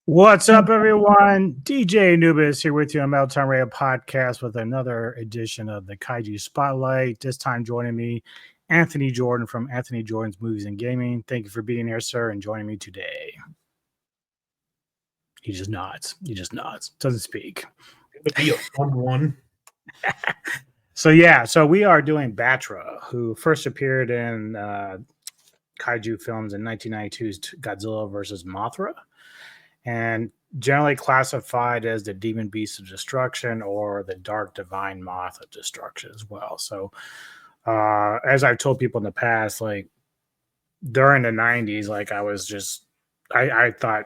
What's up, everyone? DJ Anubis here with you on Metal Time Radio Podcast with another edition of the Kaiju Spotlight. This time joining me, Anthony Jordan from Anthony Jordan's Movies and Gaming. Thank you for being here, sir, and joining me today. He just nods. Doesn't speak. It would be a fun one. So we are doing Battra, who first appeared in Kaiju films in 1992's Godzilla vs. Mothra, and generally classified as the demon beast of destruction or the dark divine moth of destruction as well. So as I've told people in the past, like during the 90s, like I thought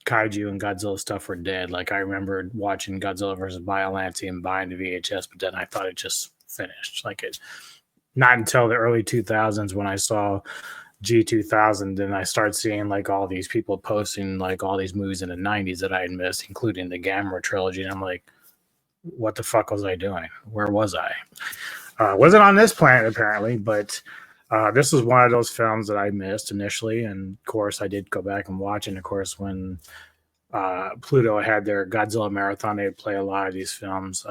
Kaiju and Godzilla stuff were dead. Like I remember watching Godzilla versus Biollante and buying the VHS, but then I thought it just finished. Not until the early 2000s when I saw G2000, and I started seeing like all these people posting like all these movies in the 90s that I had missed, including the Gamera trilogy. And I'm like, what the fuck was I doing? Where was I? Wasn't on this planet apparently, but this was one of those films that I missed initially. And of course I did go back and watch. And of course, when Pluto had their Godzilla marathon, they would play a lot of these films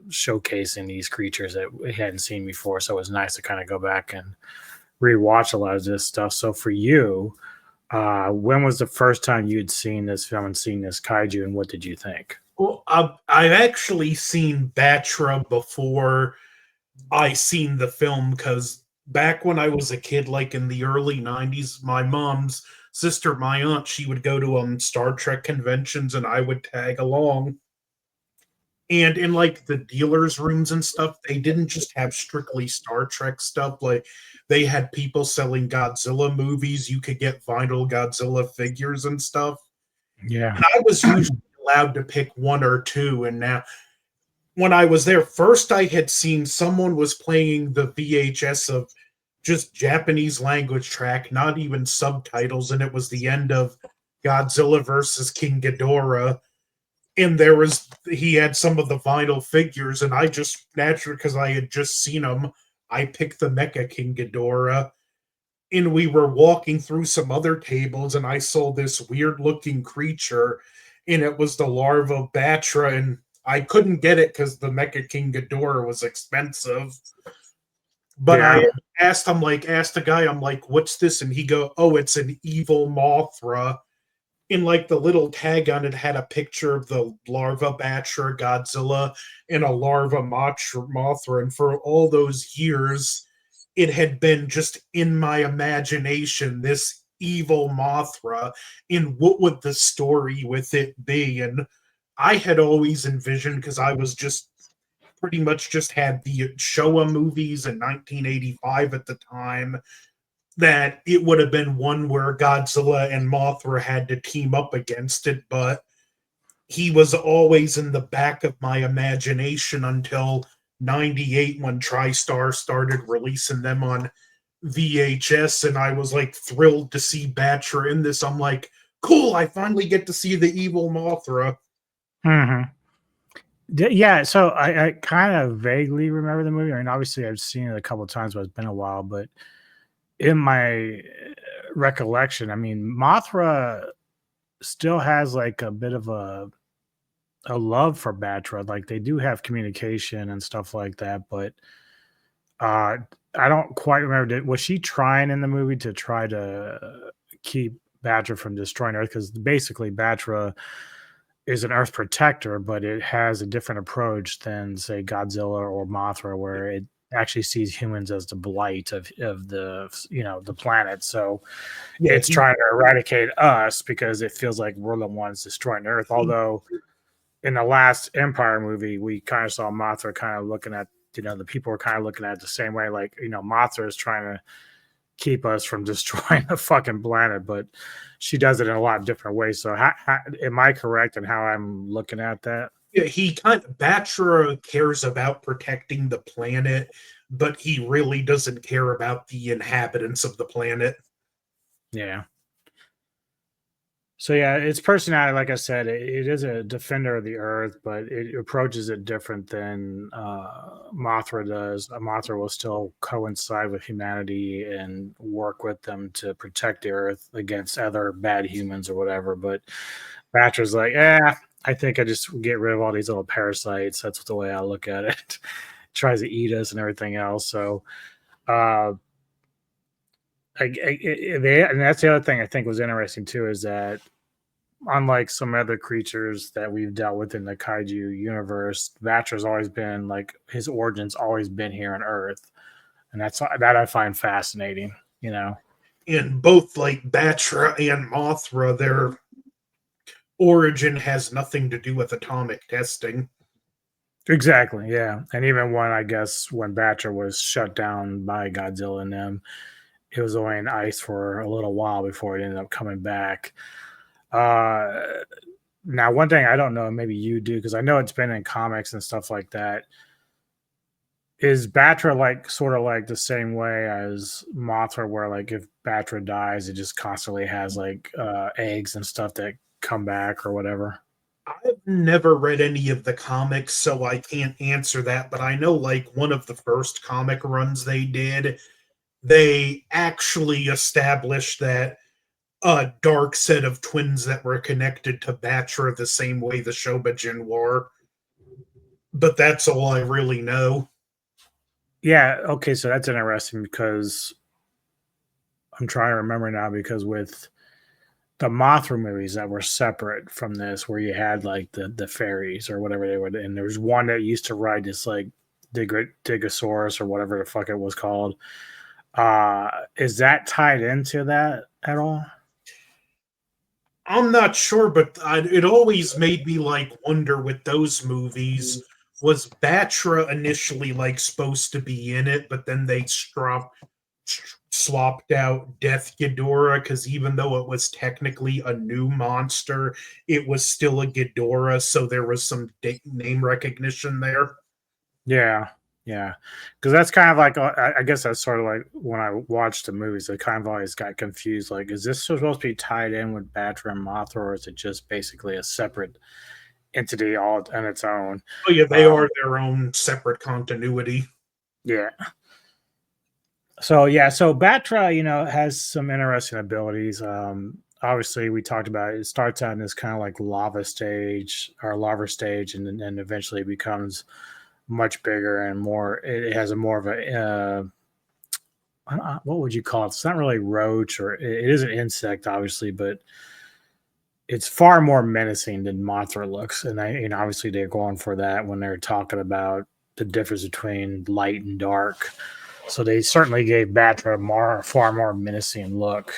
showcasing these creatures that we hadn't seen before. So it was nice to kind of go back and rewatch a lot of this stuff. So for you, when was the first time you'd seen this film and seen this kaiju, and what did you think? Well, I've actually seen Battra before I seen the film, because back when I was a kid, like in the early 90s, my mom's sister, my aunt, she would go to Star Trek conventions and I would tag along. And in like the dealers' rooms and stuff, they didn't just have strictly Star Trek stuff. Like they had people selling Godzilla movies. You could get vinyl Godzilla figures and stuff. Yeah. And I was usually allowed to pick one or two. And now when I was there, first I had seen someone was playing the VHS of just Japanese language track, not even subtitles. And it was the end of Godzilla versus King Ghidorah. And he had some of the vinyl figures, and I just naturally, because I had just seen them, I picked the Mecha King Ghidorah. And we were walking through some other tables, and I saw this weird-looking creature, and it was the larva Battra, and I couldn't get it because the Mecha King Ghidorah was expensive. But yeah. I asked the guy, I'm like, what's this? And he go, oh, it's an evil Mothra. In like the little tag on it had a picture of the larva Battra Godzilla and a larva Mothra. And for all those years, it had been just in my imagination, this evil Mothra, and what would the story with it be? And I had always envisioned, because I was just pretty much just had the Showa movies in 1985 at the time, that it would have been one where Godzilla and Mothra had to team up against it, but he was always in the back of my imagination until 98 when TriStar started releasing them on VHS, and I was like thrilled to see Battra in this. I'm like, cool, I finally get to see the evil Mothra. Mm-hmm. Yeah, so I kind of vaguely remember the movie. I mean, obviously I've seen it a couple of times, but it's been a while. But in my recollection, I mean, Mothra still has like a bit of a love for Batra. Like they do have communication and stuff like that, but uh I don't quite remember. Was she trying in the movie to try to keep Batra from destroying Earth? Because basically Batra is an Earth protector, but it has a different approach than say Godzilla or Mothra, where it actually sees humans as the blight of the the planet. So Yeah, it's trying to eradicate us because it feels like we're the ones destroying Earth. Although in the last Empire movie, we kind of saw Mothra kind of looking at, the people were kind of looking at it the same way. Like, Mothra is trying to keep us from destroying the fucking planet, but she does it in a lot of different ways. So, am I correct in how I'm looking at that? yeah, he kind of Batra cares about protecting the planet, but he really doesn't care about the inhabitants of the planet. Yeah. So yeah, its personality, like I said, it is a defender of the earth, but it approaches it different than Mothra does. Mothra will still coincide with humanity and work with them to protect the earth against other bad humans or whatever. But Batra's like, I think I just get rid of all these little parasites. That's the way I look at it. Tries to eat us and everything else. So, uh, and that's the other thing I think was interesting too, is that unlike some other creatures that we've dealt with in the kaiju universe, Vatra's always been like his origins always been here on Earth, and that I find fascinating. And both like Batra and Mothra, their origin has nothing to do with atomic testing. Exactly, yeah, and even when I guess when Batra was shut down by Godzilla and them, it was only in ice for a little while before it ended up coming back. Uh, Now, one thing I don't know, maybe you do, because I know it's been in comics and stuff like that. Is Batra like sort of like the same way as Mothra, where like if Batra dies, it just constantly has like eggs and stuff that come back or whatever? I've never read any of the comics, so I can't answer that, but I know like one of the first comic runs they did, they actually established that a dark set of twins that were connected to Batra the same way the Shobajin were. But that's all I really know. Yeah. Okay. So that's interesting because I'm trying to remember now, because with the Mothra movies that were separate from this, where you had like the fairies or whatever they were, and there was one that used to ride this like Digosaurus or whatever the fuck it was called. Is that tied into that at all? I'm not sure, but it always made me like wonder with those movies. Was Batra initially like supposed to be in it, but then they swapped out Death Ghidorah, because even though it was technically a new monster, it was still a Ghidorah, so there was some name recognition there. Yeah, yeah, because that's kind of like I guess that's sort of like when I watched the movies, I kind of always got confused. Like, is this supposed to be tied in with Batra and Mothra, or is it just basically a separate entity all on its own? Oh yeah, they Um, are their own separate continuity. yeah. So yeah, so Batra, has some interesting abilities. Obviously, we talked about it. It starts out in this kind of like lava stage, and then eventually becomes much bigger and more. It has a more of a what would you call it? It's not really roach, or it is an insect, obviously, but it's far more menacing than Mothra looks. And obviously they're going for that when they're talking about the difference between light and dark. So they certainly gave Batra a far more menacing look.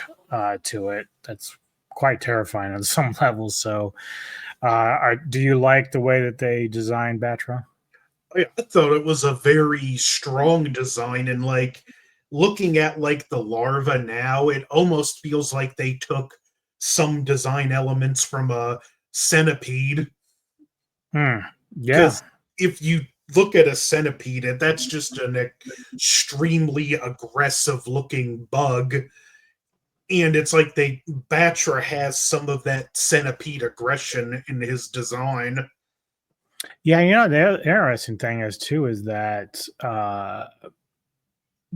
to it. That's quite terrifying on some levels. So, do you like the way that they designed Batra? I thought it was a very strong design, and like looking at like the larva now, it almost feels like they took some design elements from a centipede. Hmm. Yeah. Because if you look at a centipede, that's just an extremely aggressive looking bug. And it's like Batra has some of that centipede aggression in his design. Yeah, the interesting thing is too is that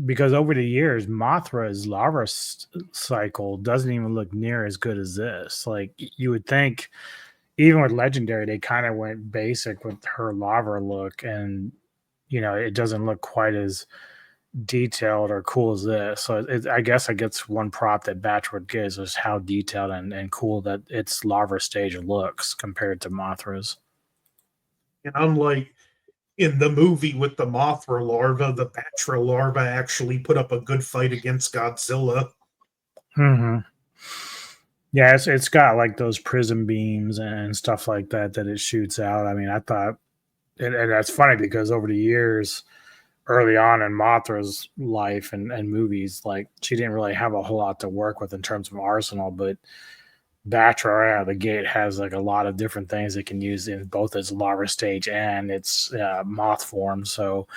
because over the years, Mothra's larva cycle doesn't even look near as good as this. Like you would think, even with Legendary, they kind of went basic with her larva look, and it doesn't look quite as detailed or cool as this. So I guess I guess one prop that Batchwood gives is how detailed and cool that its larva stage looks compared to Mothra's. And unlike in the movie with the Mothra larva, the Batra larva actually put up a good fight against Godzilla. Hmm. Yeah, it's got like those prism beams and stuff like that that it shoots out. I mean, I thought, and that's funny because over the years, early on in Mothra's life and movies, like she didn't really have a whole lot to work with in terms of arsenal, but Batra right out of the gate has like a lot of different things it can use in both its larva stage and its moth form. So,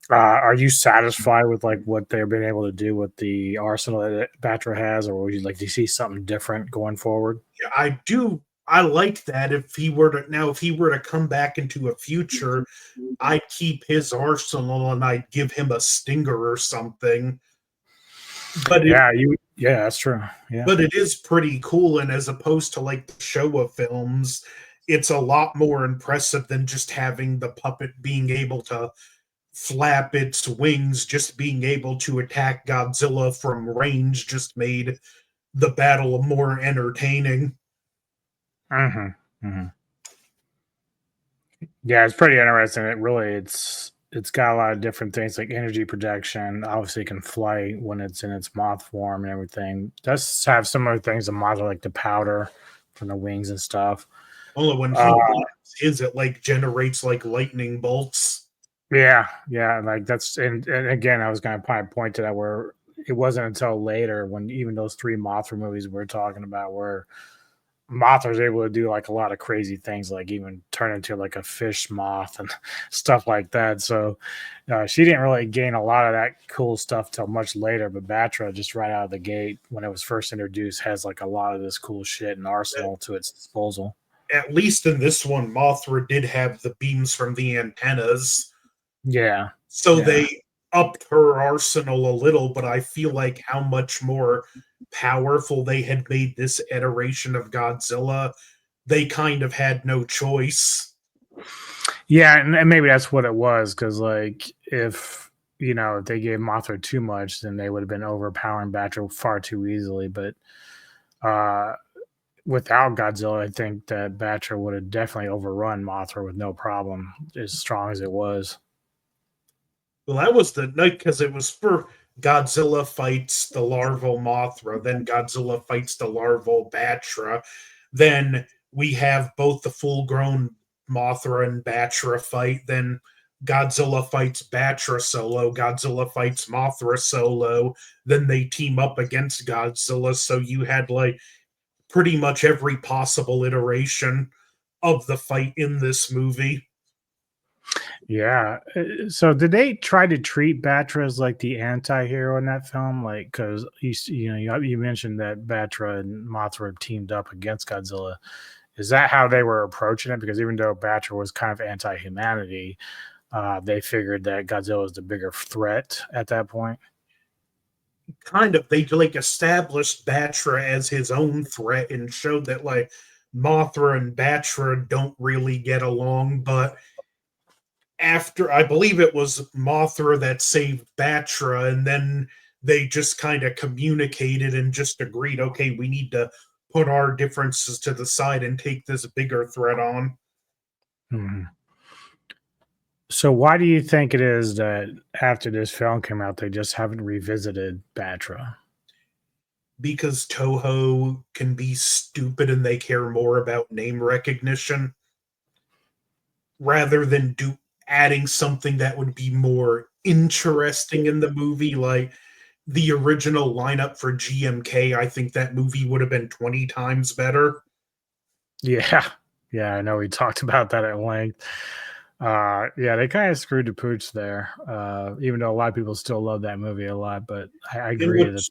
are you satisfied with like what they've been able to do with the arsenal that Batra has, or would you like to see something different going forward? I do. I like that. If he were to come back into a future, I'd keep his arsenal and I'd give him a stinger or something. But it Yeah, that's true. Yeah. but it is pretty cool, and as opposed to like the Showa films, it's a lot more impressive than just having the puppet being able to flap its wings. Just being able to attack Godzilla from range just made the battle more entertaining. Hmm. Hmm. Yeah, it's pretty interesting. It's got a lot of different things like energy projection. Obviously, it can fly when it's in its moth form and everything. It does have similar things to moth like the powder from the wings and stuff. Only when Uh, he is it like generates like lightning bolts. yeah, yeah, like that's and again, I was going to probably point to that where it wasn't until later when even those three Mothra movies we're talking about where Moth was able to do like a lot of crazy things, like even turn into like a fish moth and stuff like that. So she didn't really gain a lot of that cool stuff till much later. But Batra, just right out of the gate when it was first introduced, has like a lot of this cool shit and arsenal to its disposal. At least in this one, Mothra did have the beams from the antennas. Yeah, So yeah. they upped her arsenal a little, but I feel like how much more powerful they had made this iteration of Godzilla, they kind of had no choice. Yeah, and maybe that's what it was because, like, if they gave Mothra too much, then they would have been overpowering Batra far too easily. But uh, without Godzilla, I think that Batra would have definitely overrun Mothra with no problem, as strong as it was. Well, that was the night because it was for Godzilla fights the larval Mothra, then Godzilla fights the larval Batra. Then we have both the full grown Mothra and Batra fight. Then Godzilla fights Batra solo. Godzilla fights Mothra solo. Then they team up against Godzilla. So you had like pretty much every possible iteration of the fight in this movie. Yeah. So did they try to treat Batra as like the anti-hero in that film? Like, because you mentioned that Batra and Mothra teamed up against Godzilla. Is that how they were approaching it? Because even though Batra was kind of anti-humanity, they figured that Godzilla was the bigger threat at that point. Kind of they like established Batra as his own threat and showed that like Mothra and Batra don't really get along, but after I believe it was Mothra that saved Batra, and then they just kind of communicated and just agreed, okay, we need to put our differences to the side and take this bigger threat on. Mhm. So why do you think it is that after this film came out, they just haven't revisited Batra? because Toho can be stupid and they care more about name recognition rather than adding something that would be more interesting in the movie, like the original lineup for GMK. I think that movie would have been 20 times better. Yeah. Yeah, I know we talked about that at length. Yeah, they kind of screwed the pooch there. Even though a lot of people still love that movie a lot, but I And agree that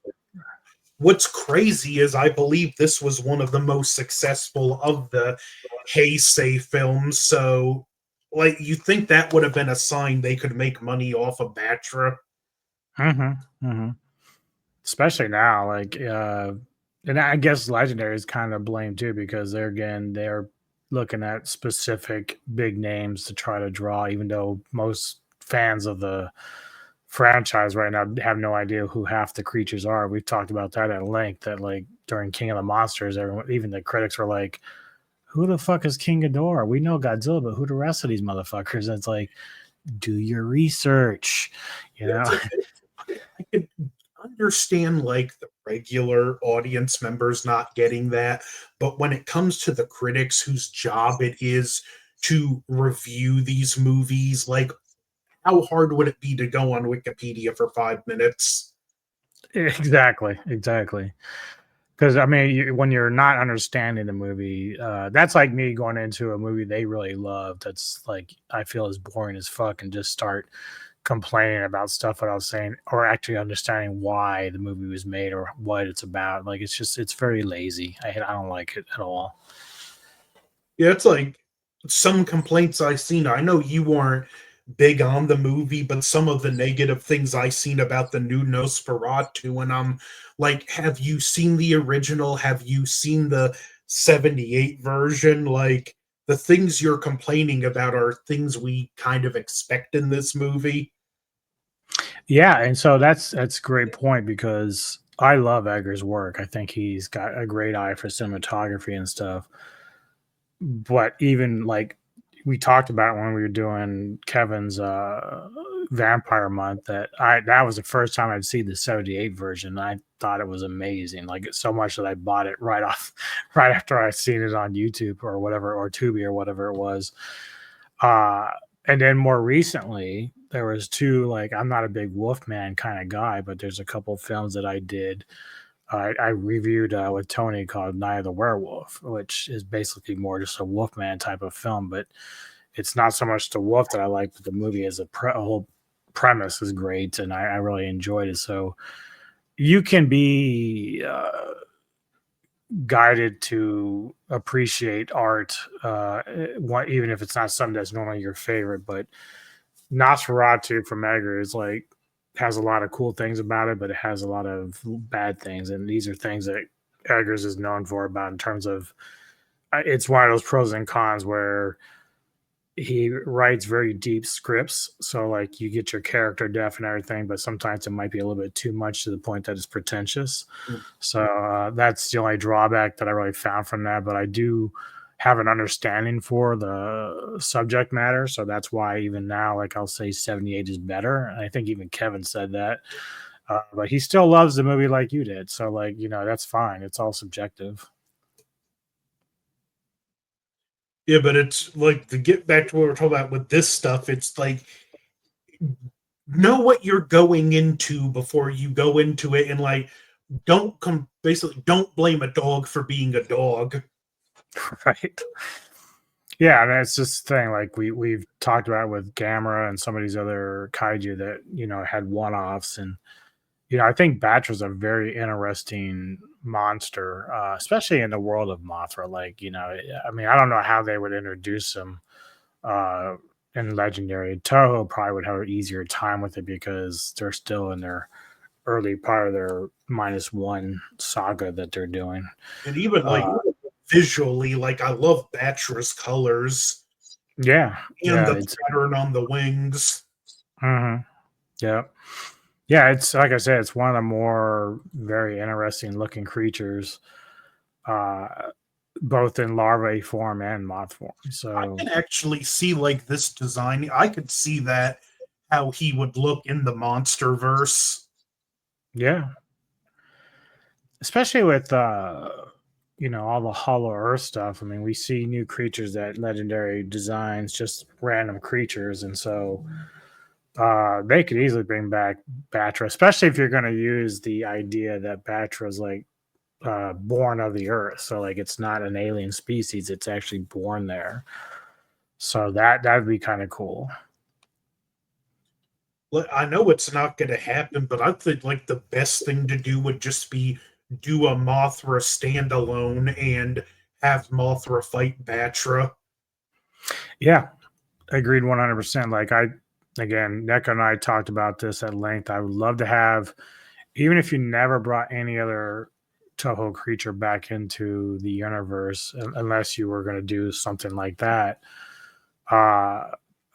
what's crazy is I believe this was one of the most successful of the Heisei films. So, like, you think that would have been a sign they could make money off of Batra? Mhm, mhm. Especially now, like, and I guess Legendary is kind of blamed too because they're looking at specific big names to try to draw, even though most fans of the franchise right now have no idea who half the creatures are. We've talked about that at length. That like during King of the Monsters, everyone, even the critics were like, "Who the fuck is King Ghidorah? We know Godzilla, but who the rest of these motherfuckers?" And it's like, do your research, you know. It's a, I could understand like the regular audience members not getting that, but when it comes to the critics whose job it is to review these movies, like how hard would it be to go on Wikipedia for 5 minutes? Exactly, exactly. Because I mean, when you're not understanding the movie, that's like me going into a movie they really love. That's like I feel is boring as fuck, and just start complaining about stuff that I was saying, or actually understanding why the movie was made or what it's about. Like it's very lazy. I don't like it at all. Yeah, it's like some complaints I've seen. I know you weren't big on the movie, but some of the negative things I've seen about the new Nosferatu, and I'm like, have you seen the original? Have you seen the 78 version? Like, the things you're complaining about are things we kind of expect in this movie. Yeah, and so that's a great point because I love Egger's work. I think he's got a great eye for cinematography and stuff. But even like we talked about when we were doing Kevin's vampire month, that was the first time I'd seen the 78 version. I thought it was amazing, like so much that I bought it right off right after I seen it on YouTube or whatever, or Tubi or whatever it was. uh and then more recently there was two, like I'm not a big Wolfman kind of guy, but there's a couple films that I did, I reviewed with Tony, called Night of the Werewolf, which is basically more just a Wolfman type of film. But it's not so much the wolf that I like, but the movie as a whole premise is great, and I really enjoyed it. So you can be guided to appreciate art, even if it's not something that's normally your favorite. But Nosferatu from Egger is like has a lot of cool things about it, but it has a lot of bad things, and these are things that Eggers is known for about in terms of it's one of those pros and cons where he writes very deep scripts, so like you get your character depth and everything, but sometimes it might be a little bit too much to the point that it's pretentious. So that's the only drawback that I really found from that. But I do have an understanding for the subject matter, so that's why even now, like I'll say 78 is better. And I think even Kevin said that, but he still loves the movie like you did. So like that's fine. It's all subjective. Yeah, but it's like to get back to what we're talking about with this stuff, it's like know what you're going into before you go into it, and like basically don't blame a dog for being a dog. Right. Yeah, and that's just the thing. Like we've talked about with Gamera and some of these other kaiju that had one offs, and I think Batra's a very interesting monster, especially in the world of Mothra. Like I mean, I don't know how they would introduce him uh, in Legendary. Toho probably would have an easier time with it because they're still in their early part of their -1 saga that they're doing. And even like Uh, visually, like I love Batra's colors yeah, and yeah, the it's pattern on the wings. mhm, yeah. Yeah, it's like I said, it's one of the more very interesting looking creatures, uh, both in larvae form and moth form. I So can actually see like this design. I could see that how he would look in the monster verse. yeah, especially with all the Hollow Earth stuff. I mean, we see new creatures that Legendary designs, just random creatures, and so they could easily bring back Batra, especially if you're going to use the idea that Batra is like born of the Earth. So like it's not an alien species; it's actually born there. So that'd be kind of cool. I know it's not going to happen, but I think like the best thing to do would just be do a Mothra standalone and have Mothra fight Batra. Yeah, agreed 100%. Like again, Neko and I talked about this at length. I would love to have, even if you never brought any other Toho creature back into the universe, unless you were going to do something like that.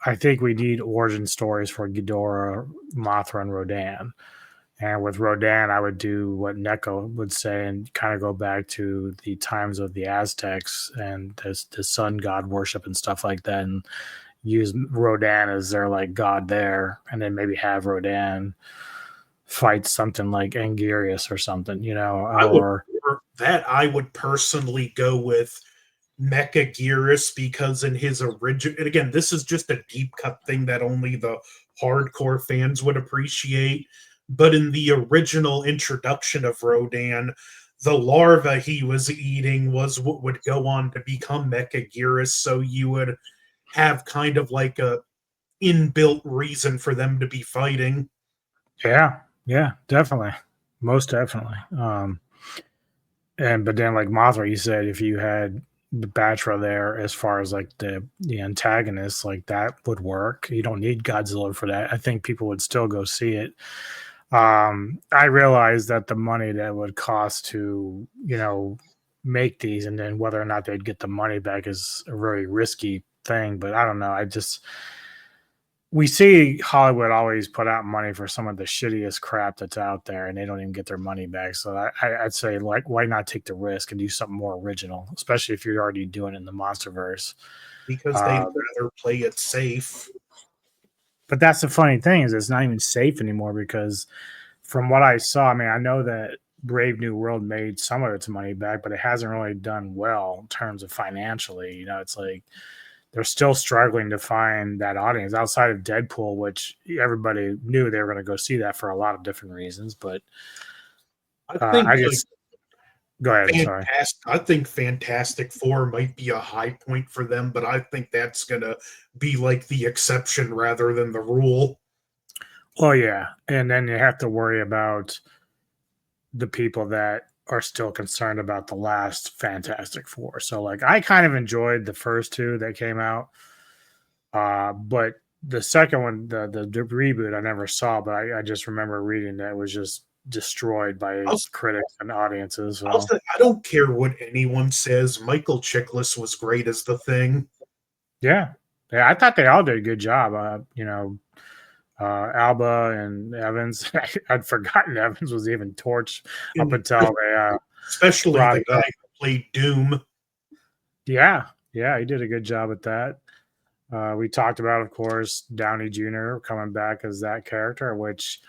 I think we need origin stories for Ghidorah, Mothra, and Rodan. And with Rodan, I would do what Neko would say and kind of go back to the times of the Aztecs and the sun god worship and stuff like that, and use Rodan as their like god there, and then maybe have Rodan fight something like Anguirus or something, or I would personally go with Mecha Gearus because in his original, and again, this is just a deep cut thing that only the hardcore fans would appreciate. But in the original introduction of Rodan, the larva he was eating was what would go on to become Mecha Gearus. So you would have kind of like a inbuilt reason for them to be fighting. yeah, definitely, most definitely. And but then like Mothra, you said if you had the Batra there as far as like the antagonist, like that would work. You don't need Godzilla for that. I think people would still go see it. I realized that the money that would cost to, make these and then whether or not they'd get the money back is a very risky thing. But I don't know. We see Hollywood always put out money for some of the shittiest crap that's out there, and they don't even get their money back. So I'd say, like, why not take the risk and do something more original, especially if you're already doing it in the MonsterVerse? Because they'd rather play it safe. But that's the funny thing is it's not even safe anymore because from what I saw, I mean, I know that Brave New World made some of its money back, but it hasn't really done well in terms of financially. It's like they're still struggling to find that audience outside of Deadpool, which everybody knew they were going to go see that for a lot of different reasons. But I just go ahead. Sorry. I think Fantastic Four might be a high point for them, but I think that's going to be like the exception rather than the rule. Oh, yeah. And then you have to worry about the people that are still concerned about the last Fantastic Four. So, like, I kind of enjoyed the first two that came out. But the second one, the reboot, I never saw, but I just remember reading that it was just destroyed by critics and audiences. So. I don't care what anyone says. Michael Chiklis was great as the Thing. Yeah, I thought they all did a good job. Alba and Evans. I'd forgotten Evans was even Torch up until they especially the guy who played Doom. Yeah, he did a good job at that. We talked about, of course, Downey Jr. coming back as that character, which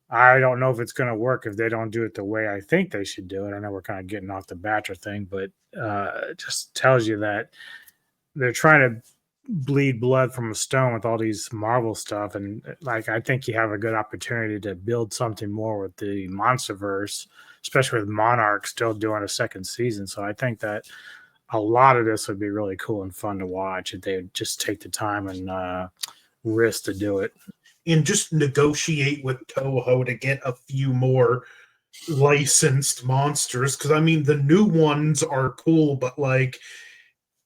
I don't know if it's going to work if they don't do it the way I think they should do it. I know we're kind of getting off the Battra thing, but it just tells you that they're trying to bleed blood from a stone with all these Marvel stuff. And like, I think you have a good opportunity to build something more with the MonsterVerse, especially with Monarch still doing a second season. So I think that a lot of this would be really cool and fun to watch if they would just take the time and risk to do it. And just negotiate with Toho to get a few more licensed monsters. Because, I mean, the new ones are cool, but, like,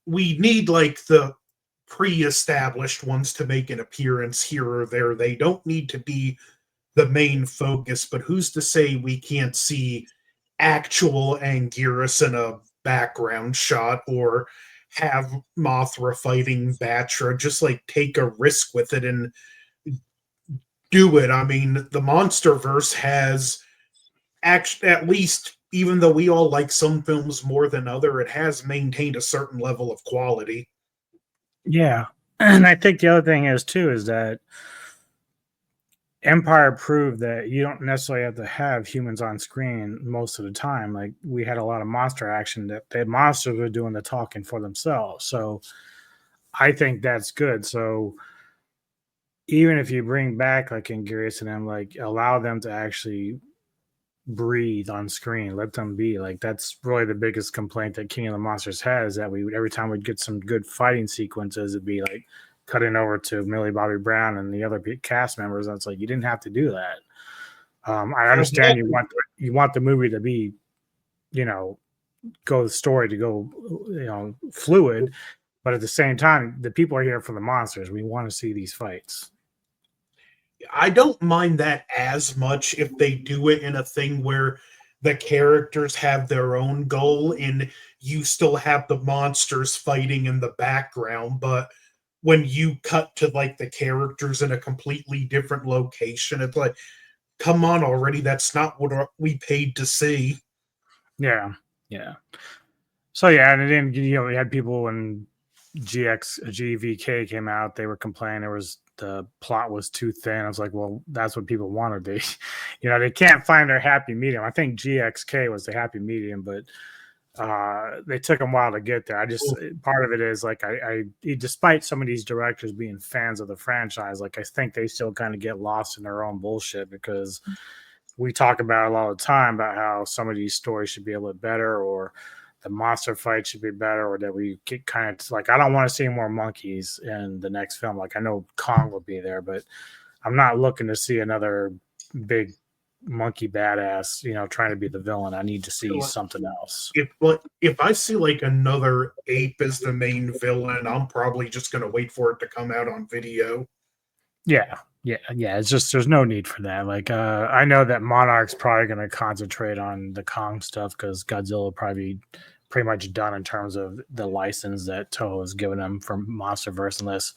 we need, like, the pre-established ones to make an appearance here or there. They don't need to be the main focus, but who's to say we can't see actual Anguirus in a background shot or have Mothra fighting Batra? Just, like, take a risk with it and do it. I mean, the MonsterVerse has at least, even though we all like some films more than other, it has maintained a certain level of quality. Yeah, and I think the other thing is too is that Empire proved that you don't necessarily have to have humans on screen most of the time. Like we had a lot of monster action that the monsters were doing the talking for themselves. So I think that's good. So even if you bring back like Anguirus and them, like allow them to actually breathe on screen, let them be. Like that's really the biggest complaint that King of the Monsters has, that we would, every time we'd get some good fighting sequences, it'd be like cutting over to Millie Bobby Brown and the other cast members. And it's like you didn't have to do that. I understand you want the movie to be, you know, go the story to go, you know, fluid, but at the same time, the people are here for the monsters. We want to see these fights. I don't mind that as much if they do it in a thing where the characters have their own goal and you still have the monsters fighting in the background. But when you cut to like the characters in a completely different location, it's like, come on already. That's not what we paid to see. Yeah. Yeah. So yeah, and then you know we had people when GVK came out, they were complaining there was the plot was too thin. I was like, well, that's what people wanted. They, you know, they can't find their happy medium. I think GXK was the happy medium, but they took them a while to get there. I just part of it is like despite some of these directors being fans of the franchise, like I think they still kind of get lost in their own bullshit because we talk about it all the time about how some of these stories should be a little better, or the monster fight should be better, or that we get kind of like, I don't want to see more monkeys in the next film. Like I know Kong will be there, but I'm not looking to see another big monkey badass, you know, trying to be the villain. I need to see something else. If I see like another ape as the main villain, I'm probably just gonna wait for it to come out on video. Yeah. It's just there's no need for that. Like I know that Monarch's probably going to concentrate on the Kong stuff because Godzilla will probably be pretty much done in terms of the license that Toho has given them for MonsterVerse, unless,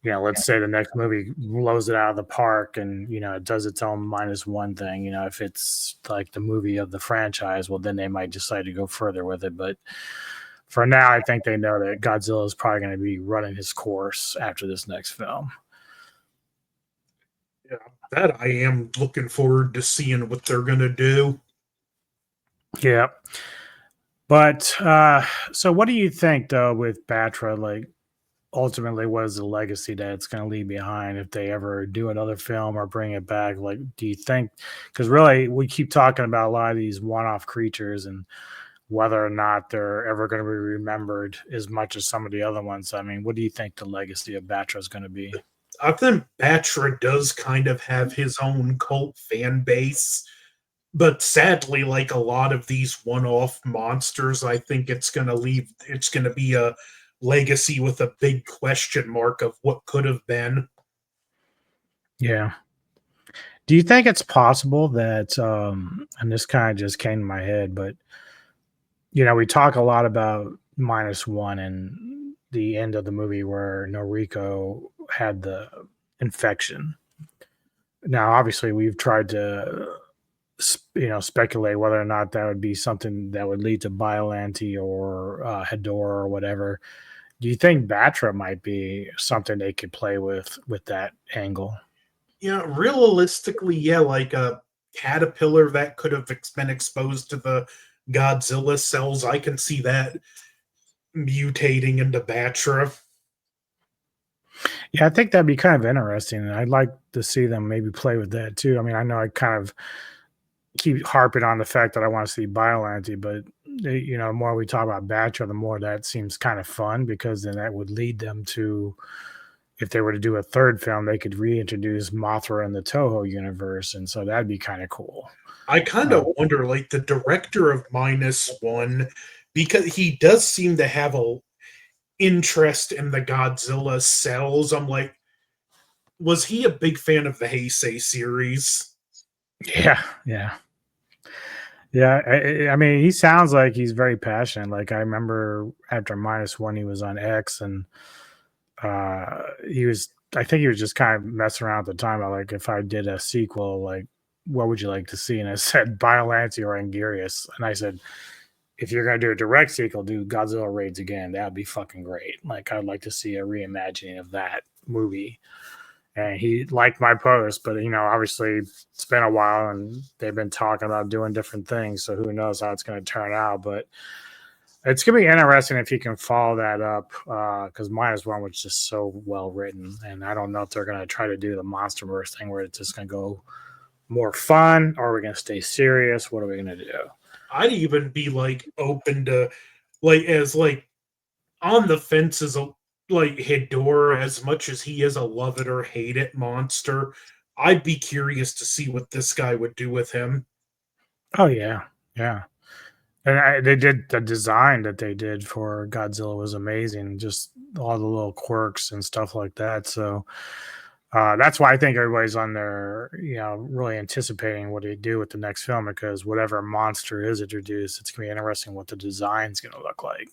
you know, let's say the next movie blows it out of the park and, you know, it does its own -1 thing. You know, if it's like the movie of the franchise, well, then they might decide to go further with it. But for now, I think they know that Godzilla is probably going to be running his course after this next film. Yeah, that I am looking forward to seeing what they're gonna do. Yeah. But so what do you think though with Batra? Like ultimately, what is the legacy that it's going to leave behind if they ever do another film or bring it back? Like, do you think? Because really, we keep talking about a lot of these one-off creatures and whether or not they're ever going to be remembered as much as some of the other ones. I mean, what do you think the legacy of Batra is going to be? I think Batra does kind of have his own cult fan base, but sadly, like a lot of these one-off monsters, I think it's gonna be a legacy with a big question mark of what could have been. Yeah. Do you think it's possible that, and this kind of just came to my head, but you know, we talk a lot about -1 and the end of the movie where Noriko had the infection. Now, obviously, we've tried to, you know, speculate whether or not that would be something that would lead to Biollante or Hedorah or whatever. Do you think Batra might be something they could play with that angle? Yeah, realistically, yeah, like a caterpillar that could have been exposed to the Godzilla cells. I can see that mutating into Batra. Yeah, I think that'd be kind of interesting, and I'd like to see them maybe play with that too. I mean, I know I kind of keep harping on the fact that I want to see Biollante, but you know, the more we talk about Batra, the more that seems kind of fun because then that would lead them to, if they were to do a third film, they could reintroduce Mothra in the Toho universe, and so that'd be kind of cool. I kind Uh, of wonder, like the director of -1, because he does seem to have a interest in the Godzilla cells. I'm like, was he a big fan of the Heisei series? yeah. Yeah, I mean, he sounds like he's very passionate. Like I remember after -1, he was on X, and he was. I think he was just kind of messing around at the time. About like, if I did a sequel, like, what would you like to see? And I said Biollante or Anguirus, and I said, if you're gonna do a direct sequel, do Godzilla Raids again. That'd be fucking great. Like, I'd like to see a reimagining of that movie. and he liked my post. But obviously, it's been a while, and they've been talking about doing different things. So who knows how it's going to turn out? But it's going to be interesting if he can follow that up, because -1 was just so well written, and I don't know if they're going to try to do the MonsterVerse thing where it's just going to go more fun, or are we going to stay serious? What are we going to do? I'd even be like open to as on the fence as a like Hedora, as much as he is a love it or hate it monster. I'd be curious to see what this guy would do with him. Oh yeah, yeah. And they did the design that they did for Godzilla was amazing. Just all the little quirks and stuff like that. So that's why I think everybody's on there, really anticipating what they do with the next film, because whatever monster is introduced, it's gonna be interesting what the design's gonna look like.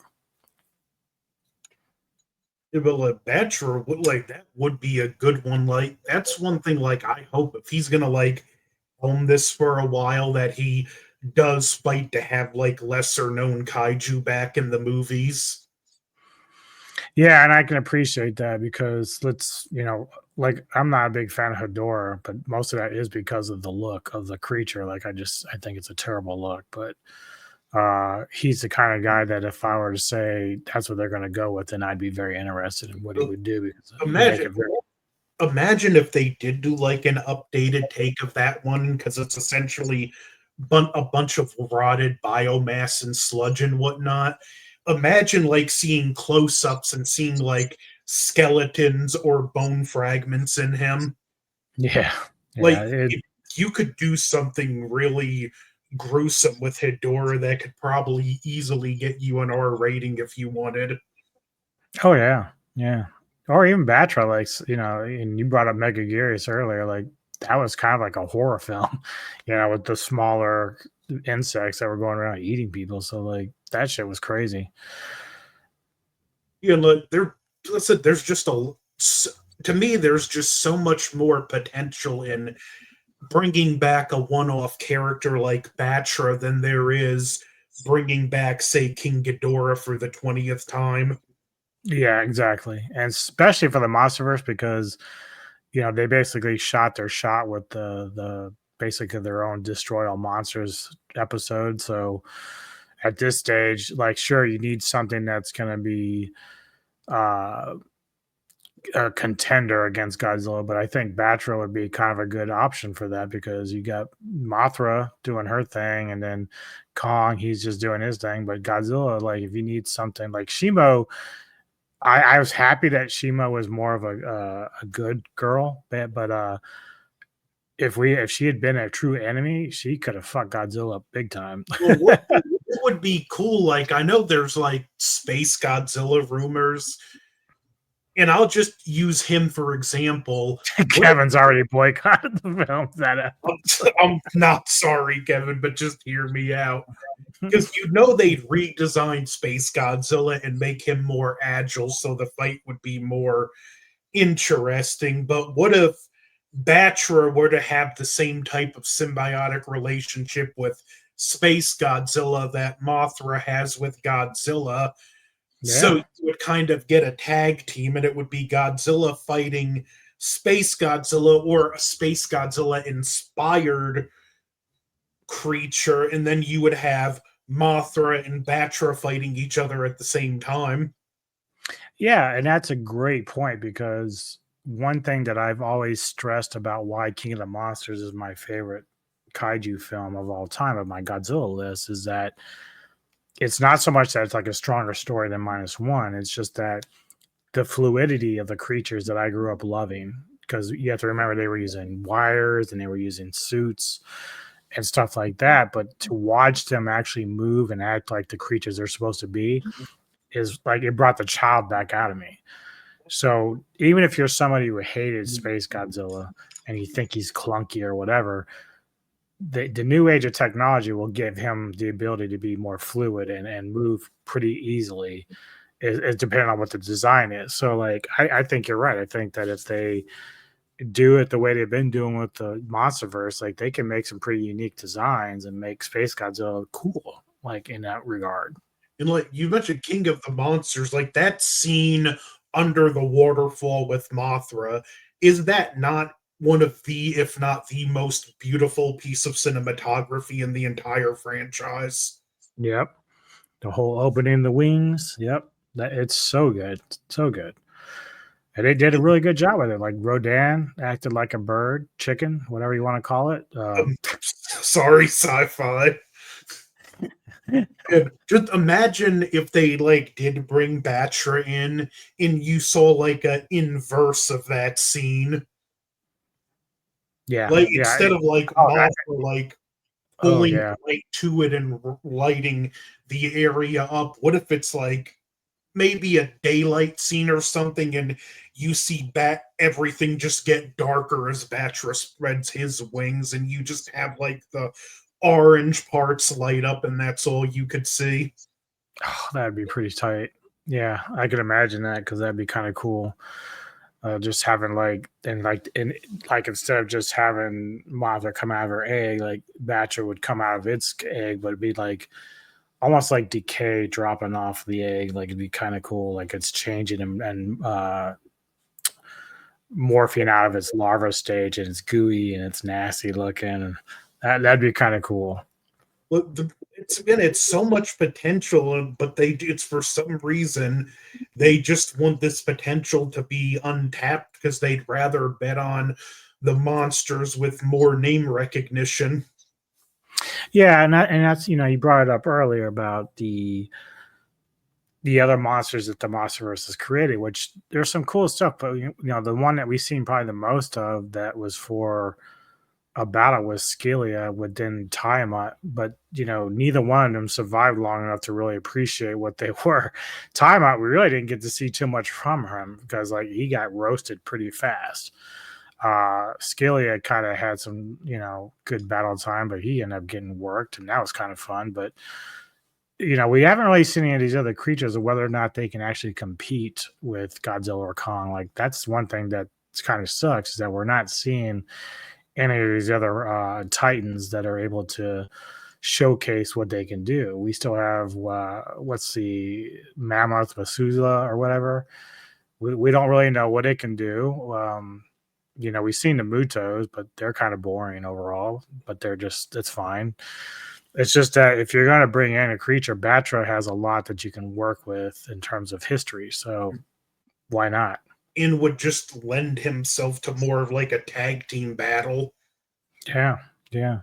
Yeah, but like Battra would that would be a good one. Like that's one thing. Like I hope if he's gonna own this for a while, that he does fight to have lesser known kaiju back in the movies. Yeah, and I can appreciate that because like I'm not a big fan of Hedora, but most of that is because of the look of the creature. Like I think it's a terrible look, but he's the kind of guy that if I were to say that's what they're going to go with, then I'd be very interested in what he would do because he make Imagine it very. imagine if they did do an updated take of that one, because it's essentially a bunch of rotted biomass and sludge and whatnot. Imagine seeing close-ups and seeing skeletons or bone fragments in him. Yeah, Like yeah, it, if you could do something really gruesome with Hedora, that could probably easily get you an R rating if you wanted. oh yeah, yeah, or even Batra, like and you brought up Megaguirus earlier, like that was kind of like a horror film, with the smaller insects that were going around eating people. So like that shit was crazy. You know, listen, there's just to me, there's just so much more potential in bringing back a one-off character like Batra than there is bringing back, say, King Ghidorah for the 20th time. Yeah, exactly, and especially for the MonsterVerse because they basically shot their shot with the basically their own Destroy All Monsters episode. So at this stage, like, sure, you need something that's going to be uh, a contender against Godzilla, but I think Batra would be kind of a good option for that because you got Mothra doing her thing, and then Kong, he's just doing his thing. But Godzilla, like, if you need something like Shimo, I was happy that Shima was more of a good girl, but if she had been a true enemy, she could have fucked Godzilla up big time. Well, what would be cool? I know there's Space Godzilla rumors, and I'll just use him for example. Kevin's already boycotted the film. I'm not sorry, Kevin, but just hear me out. Because they'd redesign Space Godzilla and make him more agile so the fight would be more interesting. But what if Batra were to have the same type of symbiotic relationship with Space Godzilla that Mothra has with Godzilla? So Yeah, you would kind of get a tag team, and it would be Godzilla fighting Space Godzilla, or a Space Godzilla inspired creature, and then you would have Mothra and Batra fighting each other at the same time. yeah, and that's a great point because one thing that I've always stressed about why King of the Monsters is my favorite kaiju film of all time of my Godzilla list is that it's not so much that it's like a stronger story than -1. It's just that the fluidity of the creatures that I grew up loving, because you have to remember they were using wires and they were using suits and stuff like that. But to watch them actually move and act like the creatures they're supposed to be is like it brought the child back out of me. So even if you're somebody who hated Space Godzilla and you think he's clunky or whatever, the new age of technology will give him the ability to be more fluid and move pretty easily. Is depending on what the design is. So like I think you're right. I think that if they do it the way they've been doing with the MonsterVerse, like they can make some pretty unique designs and make Space Godzilla cool, like in that regard. And you mentioned King of the Monsters, that scene under the waterfall with Mothra, is that not one of the, if not the most beautiful piece of cinematography in the entire franchise? Yep. The whole opening the wings. Yep. That it's so good. So good. And they did a really good job with it. Like Rodan acted like a bird, chicken, whatever you want to call it. Sorry, sci-fi. And just imagine if they like did bring Batra in and you saw like an inverse of that scene. Yeah. Like Yeah. instead of like Oh, that, Moth like oh pulling yeah. right to it and lighting the area up, what if it's like maybe a daylight scene or something and you see everything just get darker as Batra spreads his wings and you just have like the orange parts light up and that's all you could see. Oh, that'd be pretty tight. Yeah, I could imagine that because that'd be kind of cool. Just having like instead of just having Mother come out of her egg, like Batcher would come out of its egg, but it'd be like almost like decay dropping off the egg. Like it'd be kind of cool. Like it's changing and morphing out of its larva stage, and it's gooey and it's nasty looking. And that'd be kind of cool. Well, it's so much potential, but it's for some reason they just want this potential to be untapped because they'd rather bet on the monsters with more name recognition. Yeah, and that's you brought it up earlier about the other monsters that the MonsterVerse has created, which there's some cool stuff. But the one that we've seen probably the most of that was for a battle with Scalia within Tiamat, but neither one of them survived long enough to really appreciate what they were. Tiamat, we really didn't get to see too much from him because like he got roasted pretty fast. Scalia kind of had some, good battle time, but he ended up getting worked, and that was kind of fun. But we haven't really seen any of these other creatures, or whether or not they can actually compete with Godzilla or Kong. Like that's one thing that kind of sucks is that we're not seeing any of these other titans that are able to showcase what they can do. We still have what's the mammoth Methuselah or whatever. We don't really know what it can do. We've seen the Mutos, but they're kind of boring overall. But it's fine. It's just that if you're going to bring in a creature, Batra has a lot that you can work with in terms of history. So why not? And would just lend himself to more of like a tag team battle. Yeah, yeah.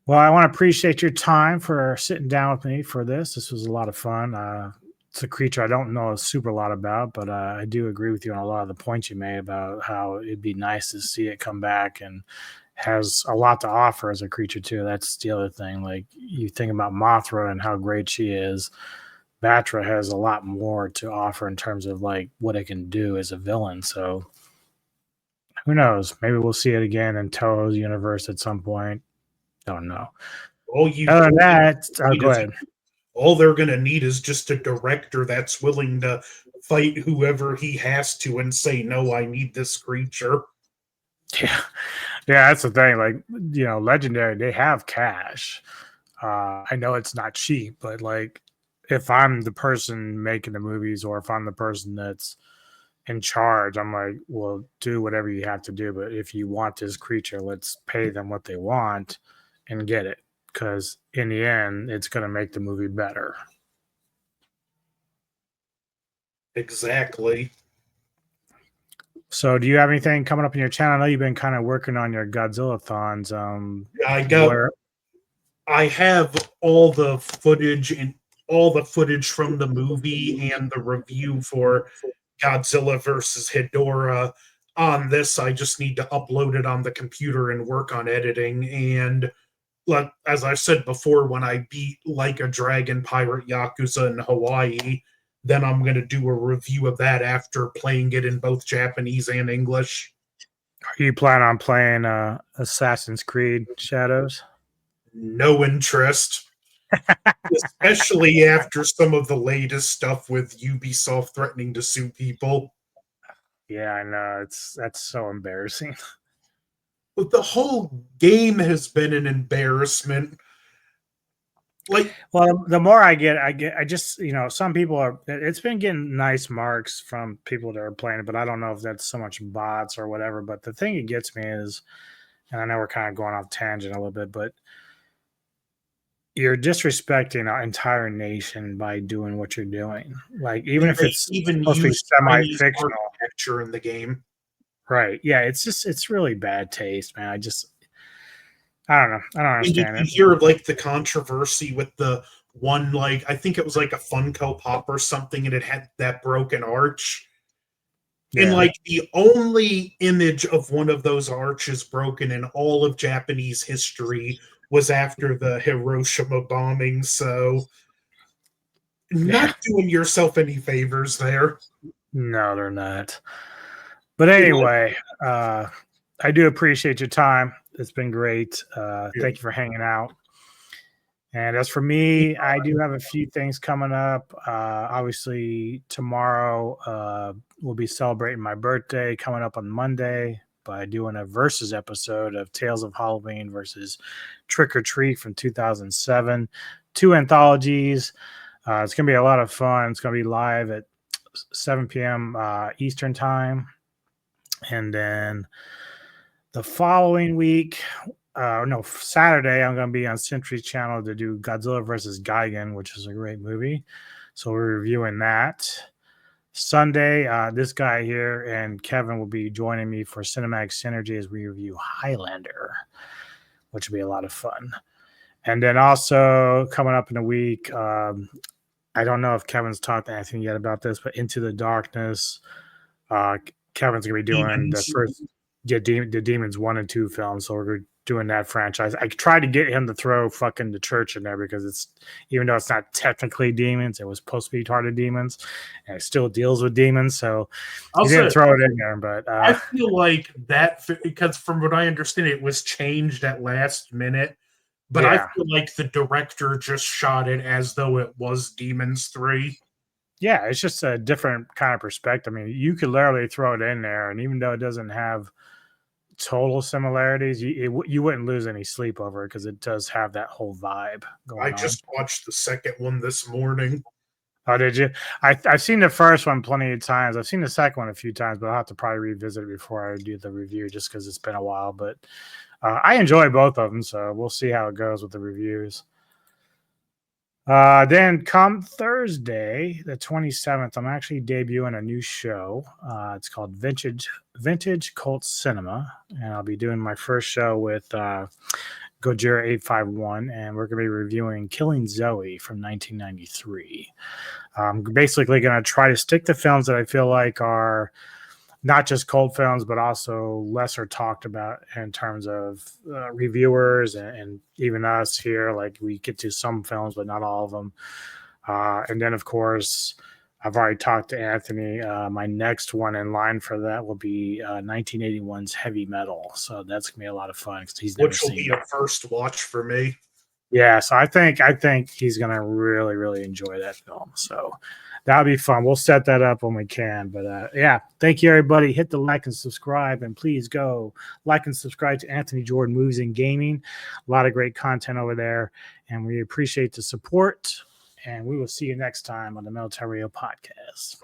Well, I want to appreciate your time for sitting down with me for this. This was a lot of fun. It's a creature I don't know a super lot about, but I do agree with you on a lot of the points you made about how it'd be nice to see it come back and has a lot to offer as a creature too. That's the other thing. Like you think about Mothra and how great she is. Batra has a lot more to offer in terms of like what it can do as a villain. So who knows? Maybe we'll see it again in Toho's universe at some point. Don't know. All you Other than that, need go is ahead. all they're going to need is just a director that's willing to fight whoever he has to and say, no, I need this creature. Yeah, yeah, that's the thing. Like, Legendary, they have cash. I know it's not cheap, but like, if I'm the person making the movies, or if I'm the person that's in charge, I'm like, well, do whatever you have to do. But if you want this creature, let's pay them what they want and get it. Because in the end, it's going to make the movie better. Exactly. So, do you have anything coming up in your channel? I know you've been kind of working on your Godzilla thons. I got Where? I have all the footage from the movie and the review for Godzilla versus Hedorah on this. I just need to upload it on the computer and work on editing. And like as I said before, when I beat Like a Dragon Pirate Yakuza in Hawaii, then I'm going to do a review of that after playing it in both Japanese and English. You plan on playing Assassin's Creed Shadows? No interest, especially after some of the latest stuff with Ubisoft threatening to sue people. Yeah, I know. That's so embarrassing. But the whole game has been an embarrassment. Like, well, the more I just, some people it's been getting nice marks from people that are playing it, but I don't know if that's so much bots or whatever. But the thing that gets me is, and I know we're kind of going off tangent a little bit, but you're disrespecting our entire nation by doing what you're doing. Like, even and if they it's even supposed to be use Chinese semi-fictional, architecture in the game. right? Yeah, it's really bad taste, man. I don't know. I don't And did understand you it. hear like the controversy with the one, like I think it was like a Funko Pop or something, and it had that broken arch? And Yeah. like the only image of one of those arches broken in all of Japanese history was after the Hiroshima bombing. So Yeah. not doing yourself any favors there. No, they're not. But You know, anyway, I do appreciate your time. It's been great. yeah. Thank you for hanging out. And as for me, I do have a few things coming up. Obviously, tomorrow we'll be celebrating my birthday coming up on Monday by doing a versus episode of Tales of Halloween versus Trick or Treat from 2007. Two anthologies. It's going to be a lot of fun. It's going to be live at 7 p.m. Eastern time. And then the following week, no, Saturday, I'm going to be on Century Channel to do Godzilla versus Gigan, which is a great movie. So we're reviewing that. Sunday, this guy here and Kevin will be joining me for Cinematic Synergy as we review Highlander, which will be a lot of fun. And then also coming up in a week, I don't know if Kevin's talked to Anthony yet about this, but Into the Darkness. Kevin's gonna be doing the first the Demons 1 and 2 films, so we're doing that franchise. I tried to get him to throw fucking the church in there because it's, even though it's not technically demons, it was supposed to be part of demons, and it still deals with demons. So he didn't throw it in there, but I feel like that, because from what I understand, it was changed at last minute. But I feel like the director just shot it as though it was Demons 3. Yeah, it's just a different kind of perspective. I mean, you could literally throw it in there, and even though it doesn't have total similarities, you wouldn't lose any sleep over it because it does have that whole vibe going on. I just watched the second one this morning. Oh, did you? I've seen the first one plenty of times. I've seen the second one a few times, but I'll have to probably revisit it before I do the review just because it's been a while. But I enjoy both of them, so we'll see how it goes with the reviews. Then come Thursday, the 27th, I'm actually debuting a new show. It's called Vintage Cult Cinema, and I'll be doing my first show with Gojira 851, and we're going to be reviewing Killing Zoe from 1993. I'm basically going to try to stick to films that I feel like are not just cult films, but also lesser talked about in terms of reviewers and even us here. Like, we get to some films, but not all of them. And then, of course, I've already talked to Anthony. My next one in line for that will be 1981's Heavy Metal. So that's gonna be a lot of fun because he's never seen it. Which will be a first watch for me. Yeah, so I think he's gonna really, really enjoy that film. So that'll be fun. We'll set that up when we can. But yeah, thank you, everybody. Hit the like and subscribe, and please go like and subscribe to Anthony Jordan Movies and Gaming. A lot of great content over there, and we appreciate the support. And we will see you next time on the Military Radio Podcast.